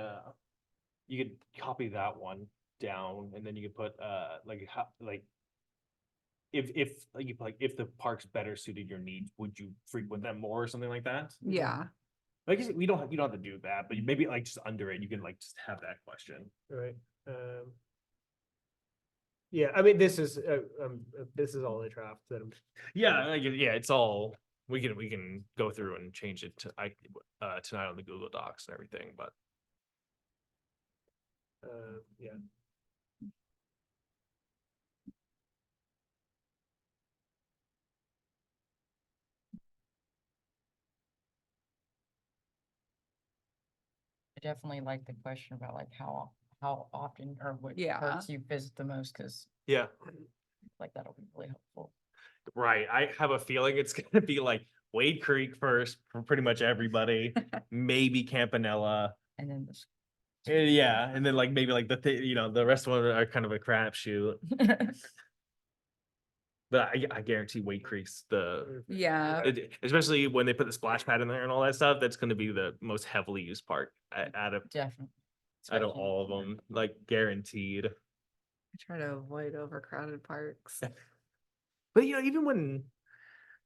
you could copy that one down and then you could put like if the park's better suited your needs, would you frequent them more or something like that? Yeah, Like you don't have to do that, but maybe like just under it, you can like just have that question. Right. Yeah, I mean, this is all the draft that I'm. Yeah, yeah, it's all we can go through and change it to tonight on the Google Docs and everything, but Yeah. I definitely like the question about like how often or what Yeah. parks you visit the most, because yeah. like that'll be really helpful. Right. I have a feeling it's gonna be like Wade Creek first for pretty much everybody, maybe Campanella. And then this. Yeah, and then like maybe like the rest of them are kind of a crapshoot. But I guarantee Wade Creek's yeah, especially when they put the splash pad in there and all that stuff, that's gonna be the most heavily used park out of Definitely. out of Especially- all of them, like guaranteed. I try to avoid overcrowded parks. But even when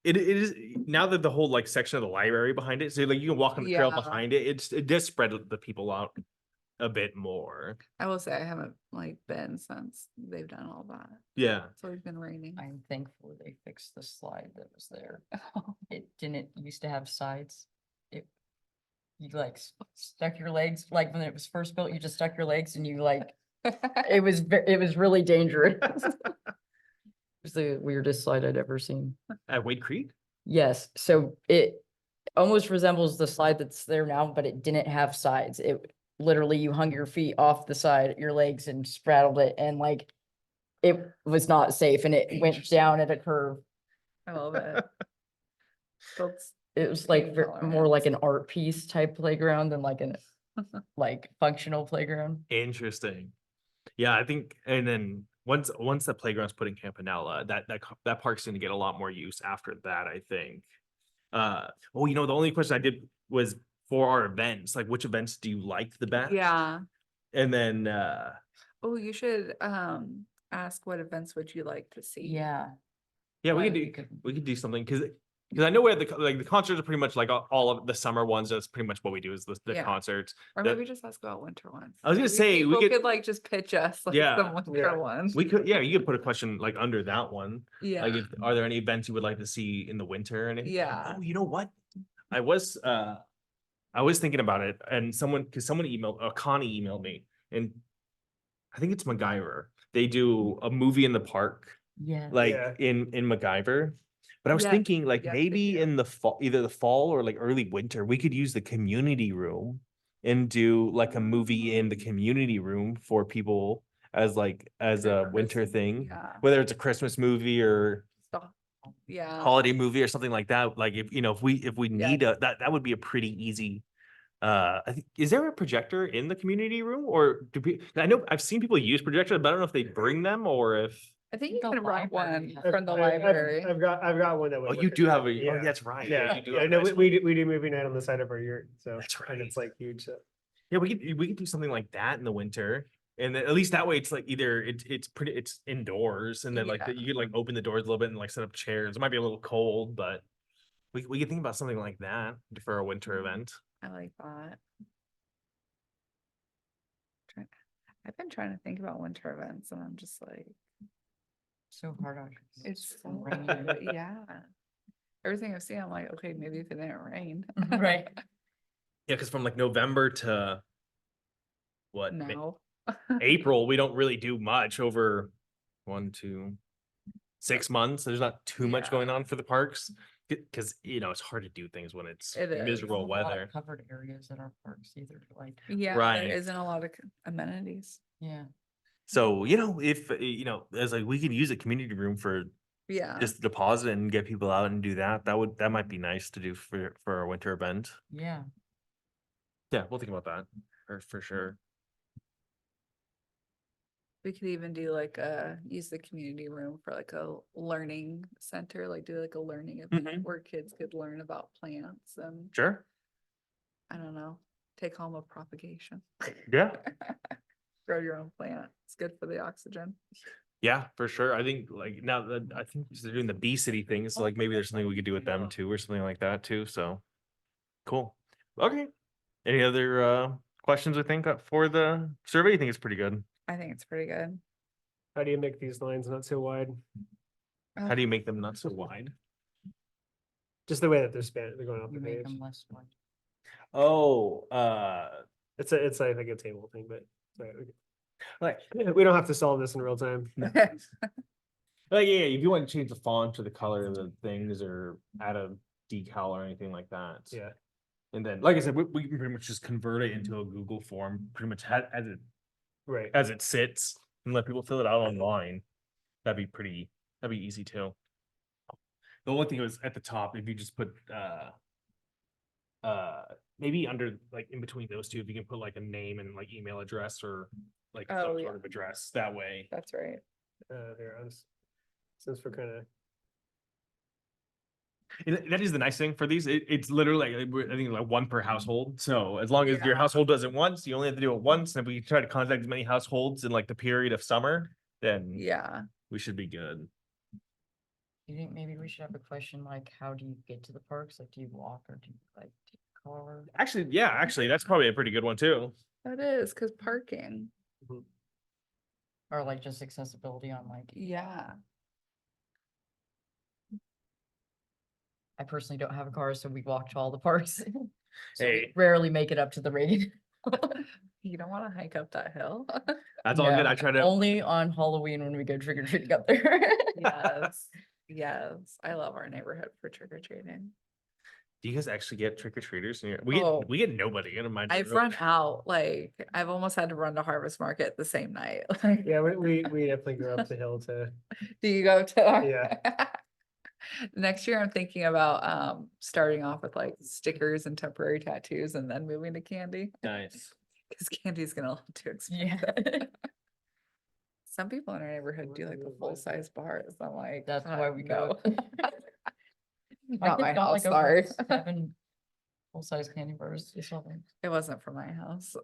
it is now that the whole like section of the library behind it, so like you can walk on the trail Yeah. behind it, it does spread the people out a bit more. I will say I haven't like been since they've done all that. Yeah. It's always been raining. I'm thankful they fixed the slide that was there. It didn't used to have sides. You like stuck your legs, like when it was first built, you just stuck your legs and you like, it was really dangerous. It was the weirdest slide I'd ever seen. At Wade Creek? Yes, so it almost resembles the slide that's there now, but it didn't have sides. It literally, you hung your feet off the side, your legs, and spraddled it, and like it was not safe, and it went down at a curve. I love it. That's It was like more Intolerance. like an art piece type playground than like an like functional playground. Interesting. Yeah, I think, and then once the playground's put in Campanella, that park's gonna get a lot more use after that, I think. The only question I did was for our events, like which events do you like the best? yeah. And then Oh, you should ask what events would you like to see? Yeah. yeah, Why we we could could- we could do something because I know we have the concerts are pretty much like all of the summer ones. That's pretty much what we do is the Yeah. concerts. Or that- maybe just ask about winter ones. I was gonna Maybe say, we people could- like just pitch us like Yeah. some winter Yeah. ones. We could, yeah, you could put a question like under that one. Yeah. Like, are there any events you would like to see in the winter or anything? Yeah. Oh, you know what? I was thinking about it, and someone Connie emailed me, and I think it's MacGyver. They do a movie in the park, Yeah. like Yeah. in MacGyver. But I was Yes, thinking, like yes, they maybe do. in the fall, either the fall or like early winter, we could use the community room and do like a movie in the community room for people as a winter Christmas- thing, Yeah. whether it's a Christmas movie or Stop. Yeah. holiday movie or something like that. Like if we Yeah. need that would be a pretty easy. I think, is there a projector in the community room, or I know I've seen people use projectors, but I don't know if they bring them or if. I think you The can rent library one has from the I've- I've- library. I've got one that. would Oh, work you as do well. have a. Oh, Yeah. that's right. Yeah, you do yeah, have a no, nice we do movie night on the side of our yurt, so. That's And it's like huge, so. Yeah, we could do something like that in the winter, and then at least that way it's like either it's indoors, and then like Yeah. you could like open the doors a little bit and like set up chairs. It might be a little cold, but we could think about something like that for a winter event. I like that. I've been trying to think about winter events and I'm just like, So hard on. it's so rain. hard, yeah. Everything I've seen, I'm like, okay, maybe if it didn't rain. Right. Yeah, because from like November to what No. April, we don't really do much over 1, 2, 6 months. There's not too much going Yeah. on for the parks. Because, it's hard to do things when it's It is. miserable There's not a lot of weather. Covered areas in our parks either, like, Yeah, Right. there isn't a lot of amenities. yeah. So, if, as like, we could use a community room for Yeah, just deposit and get people out and do that. That might be nice to do for our winter event. Yeah, Yeah, we'll think about that for sure. we could even do like use the community room for like a learning center, like do like a learning event Mhm. where kids could learn about plants and Sure. I don't know, take home a propagation. Yeah. Grow your own plant. It's good for the oxygen. Yeah, for sure. I think like now that I think they're doing the Bee City thing, so like maybe there's something we could do with them too, or something like that too. So cool. Okay. Any other questions I think for the survey? You think it's pretty good? I think it's pretty good. How do you make these lines not so wide? How do you make them not so wide? Just the way that they're going off you the make page. them less wide. Oh, It's I think a table thing, but sorry, like we don't have to solve this in real time. Like, yeah, if you want to change the font or the color of the things or add a decal or anything like that. Yeah, And then, like I said, we can pretty much just convert it into a Google form, pretty much right. as it sits and let people fill it out online. That'd be easy too. The only thing was at the top, if you just put, maybe under, like in between those two, if you can put like a name and like email address or like Oh, some yeah. sort of address that way. That's right. There, since we're kind of And that is the nice thing for these. It's literally like, I think like one per household. So as long as your Yeah. household does it once, you only have to do it once. And if we try to contact as many households in like the period of summer, then Yeah. we should be good. You think maybe we should have a question like, how do you get to the parks? Like, do you walk or do you like take a car? Actually, that's probably a pretty good one too. That is because parking. Or like just accessibility on like, Yeah. I personally don't have a car, so we walk to all the parks. So we Hey. rarely make it up to the raid. You don't want to hike up that hill. That's all good. I try to. Only on Halloween when we go trick or treating up there. Yes. Yes. I love our neighborhood for trick or treating. Do you guys actually get trick or treaters? Oh. We get nobody in my. I've run out, like, I've almost had to run to Harvest Market the same night. Like, yeah. We definitely go up the hill to. do you go to? Yeah. Next year, I'm thinking about starting off with like stickers and temporary tattoos and then moving to candy. Nice. Because candy's gonna look too Yeah. expensive. Some people in our neighborhood do like the full-size bars. I'm like, That's why we no. go. Not my kid got, house, over sorry. 7 full-size candy bars or something. It wasn't for my house.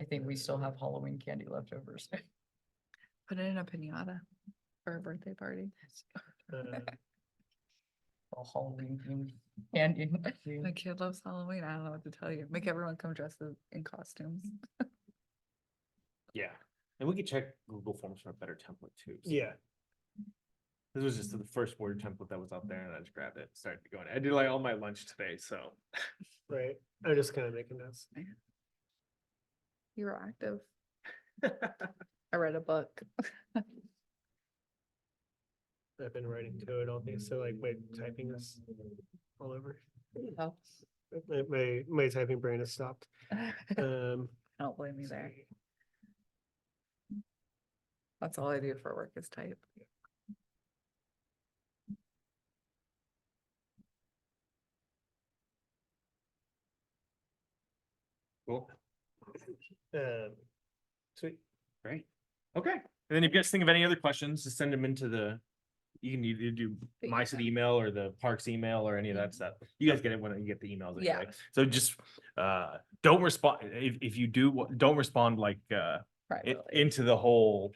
I think we still have Halloween candy leftovers. Put it in a piñata for a birthday party. All Halloween themed candy. My kid loves Halloween. I don't know what to tell you. Make everyone come dressed in costumes. Yeah, and we could check Google Forms for a better template too. So Yeah. this was just the first word template that was out there, and I just grabbed it, and started going. I did like all my lunch today, so. Right. I'm just kind of making notes. You were active. I read a book. I've been writing code all day, so like my typing is all over. Helps. My typing brain has stopped. Don't blame me there. That's all I do for work is type. Cool. Sweet. Great. Okay. And then if you guys think of any other questions, just send them into you can either do The my city email or the parks email or any of that stuff. You guys get it when you get the emails Yeah. anyway. So just don't respond if you do, don't respond like Privately. into the whole,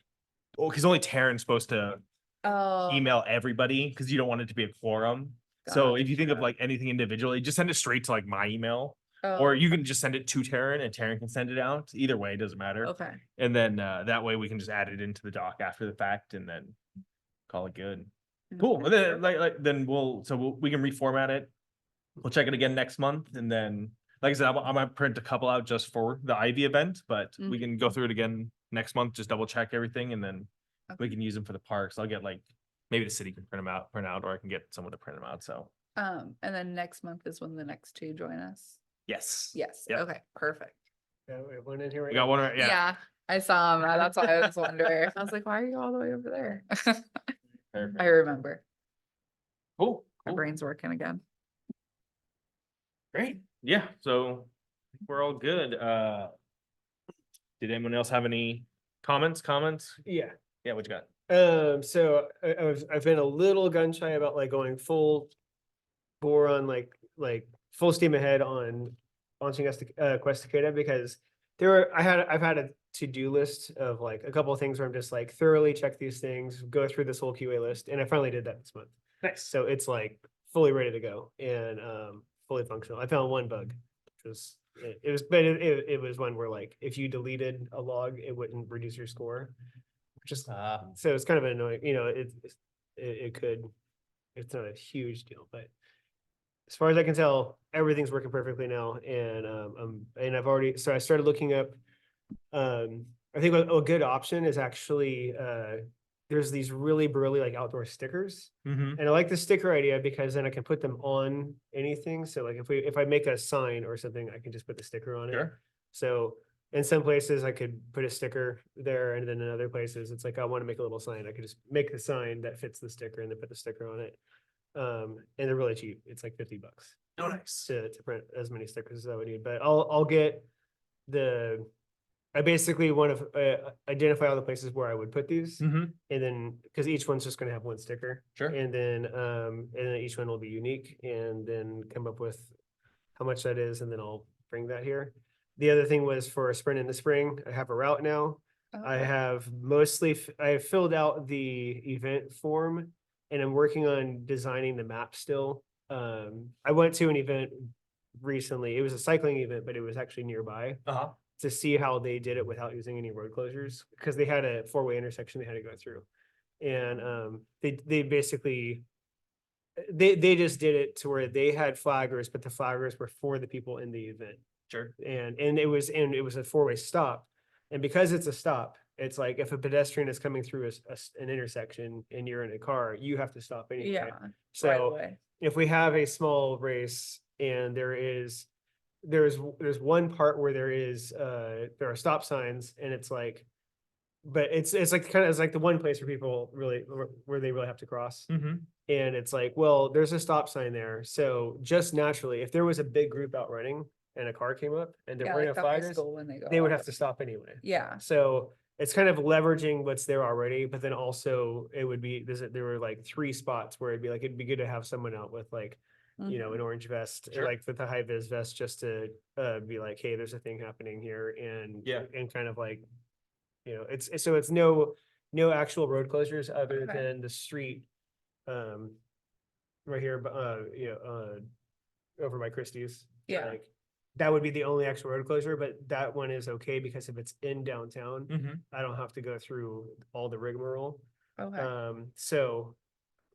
because only Taryn's supposed to Oh. email everybody because you don't want it to be a quorum. So if you think of Gotcha. like anything individually, just send it straight to like my email. Oh, Or you can just send it to Taryn and Taryn can send it out. Either way, it doesn't matter. okay. And then that way we can just add it into the doc after the fact and then call it good. Cool. And then we can reformat it. We'll check it again next month and then like I said, I might print a couple out just for the Ivy event, but we Mhm. can go through it again next month, just double check everything and then we Okay. can use them for the parks. I'll get like, maybe the city can print out, or I can get someone to print them out. So, And then next month is when the next two join us. yes. Yes, Yeah. okay, perfect. Yeah, we have one in here right We got now. one, right- yeah. I saw him. That's why I was wondering. I was like, why are you all the way over there? Perfect. I remember. Cool. My cool. brain's working again. Great. Yeah, so I think we're all good. Did anyone else have any comments? Yeah. Yeah, what you got? So I've been a little gun shy about like going full bore on like full steam ahead on launching us to Quest Cicada, because I've had a to-do list of like a couple of things where I'm just like thoroughly check these things, go through this whole QA list, and I finally did that this month. Nice. So it's like fully ready to go and fully functional. I found one bug, which was it was one where like if you deleted a log, it wouldn't reduce your score. Just so it's kind of annoying, you know, it could, it's not a huge deal, but as far as I can tell, everything's working perfectly now. And I've already, so I started looking up, I think a good option is actually, there's these really burly like outdoor stickers. Mm-hmm. And I like the sticker idea because then I can put them on anything. So like if I make a sign or something, I can just put the sticker on it. Sure. So in some places I could put a sticker there, and then in other places it's like I want to make a little sign. I could just make the sign that fits the sticker and then put the sticker on it. And they're really cheap. It's like $50 Oh, nice. to print as many stickers as I would need. But I'll get I basically want to identify all the places where I would put these, Mm-hmm. and then because each one's just going to have one sticker. Sure. And then each one will be unique, and then come up with how much that is, and then I'll bring that here. The other thing was for a sprint in the spring. I have a route now. I Okay. have I have filled out the event form, and I'm working on designing the map still. I went to an event recently. It was a cycling event, but it was actually nearby, Uh-huh. to see how they did it without using any road closures, because they had a four-way intersection they had to go through. And they basically they just did it to where they had flaggers, but the flaggers were for the people in the event. Sure. And it was a four-way stop. And because it's a stop, it's like if a pedestrian is coming through an intersection and you're in a car, you have to stop anyway. Yeah, right So away. if we have a small race and there's one part where there are stop signs, and it's like, but it's like it's like the one place where people really where they really have to cross. Mm-hmm. And it's like, well, there's a stop sign there. So just naturally, if there was a big group out running and a car came up and they're Yeah, wearing like a the high flaggers, school when they go they would out. have to stop anyway. Yeah, So it's kind of leveraging what's there already, but then also it would be, there were like 3 spots where it'd be good to have someone out with like, you know, mhm. an orange vest, Sure. like with a high vis vest, just to be like, hey, there's a thing happening here, and Yeah. and kind of like, you know, it's no actual road closures other Okay. than the street, right here, but over by Christie's. Yeah. Like, that would be the only actual road closure, but that one is okay because if it's in downtown, Mm-hmm. I don't have to go through all the rigmarole. Okay, So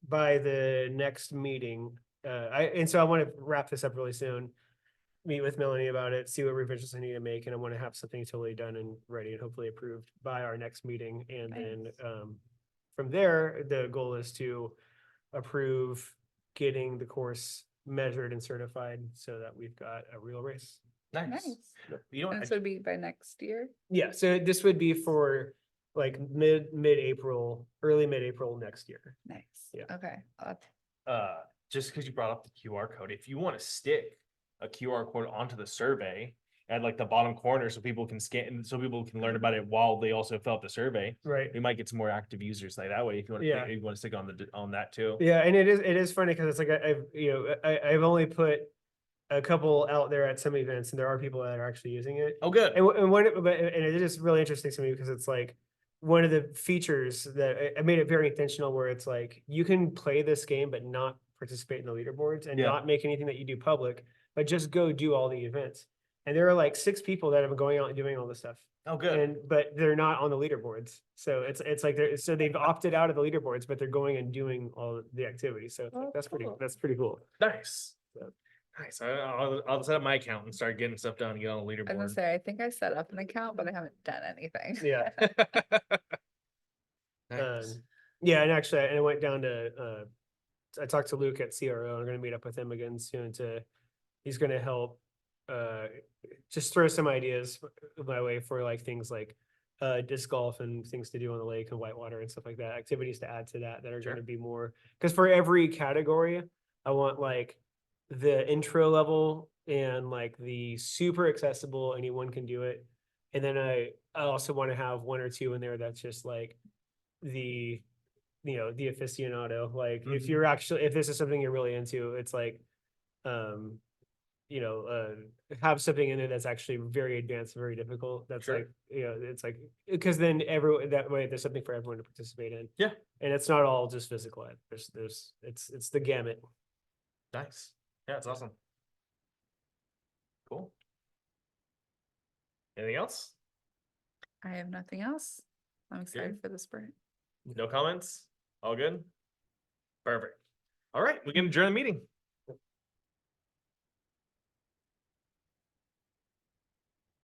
by the next meeting, so I want to wrap this up really soon. Meet with Melanie about it, see what revisions I need to make, and I want to have something totally done and ready and hopefully approved by our next meeting. And then Nice. from there, the goal is to approve getting the course measured and certified so that we've got a real race. Nice. nice. You know what? And I- this would be by next year? Yeah, so this would be for like mid-April, early mid-April next year. Nice. Yeah. Okay. Just because you brought up the QR code, if you want to stick a QR code onto the survey at like the bottom corner so people can scan, so people can learn about it while they also fill out the survey, Right. we might get some more active users like that way. If you want to, Yeah. if you want to stick on that too. Yeah, and it is funny because it's like I've only put a couple out there at some events, and there are people that are actually using it. Oh, good. And it is really interesting to me because it's like one of the features that I made it very intentional, where it's like you can play this game but not participate in the leaderboards and Yeah. not make anything that you do public, but just go do all the events. And there are like 6 people that have been going out and doing all this stuff. Oh, good. But they're not on the leaderboards. So it's like they've opted out of the leaderboards, but they're going and doing all the activities. So it's like, Oh, that's cool. pretty cool. Nice. So- Nice. I'll set up my account and start getting stuff done and get on the I was gonna leaderboard. say, I think I set up an account, but I haven't done anything. Yeah. Nice. Yeah, and actually, I went down to, I talked to Luke at CRO. I'm gonna meet up with him again soon he's gonna help, just throw some ideas my way for like things like, disc golf and things to do on the lake and whitewater and stuff like that, activities to add to that are Sure. gonna be more, because for every category, I want like the intro level and like the super accessible, anyone can do it. And then I also want to have one or two in there that's just like the the aficionado, like if you're actually, if this is something you're really into, it's like have something in it that's actually very advanced, very difficult. That's Sure. like, it's like, because then that way there's something for everyone to participate in. Yeah. And it's not all just physical ed. It's the gamut. Nice. Yeah, it's awesome. Cool. Anything else? I have nothing else. I'm excited for the sprint. No comments? All good? Perfect. All right, we can adjourn the meeting.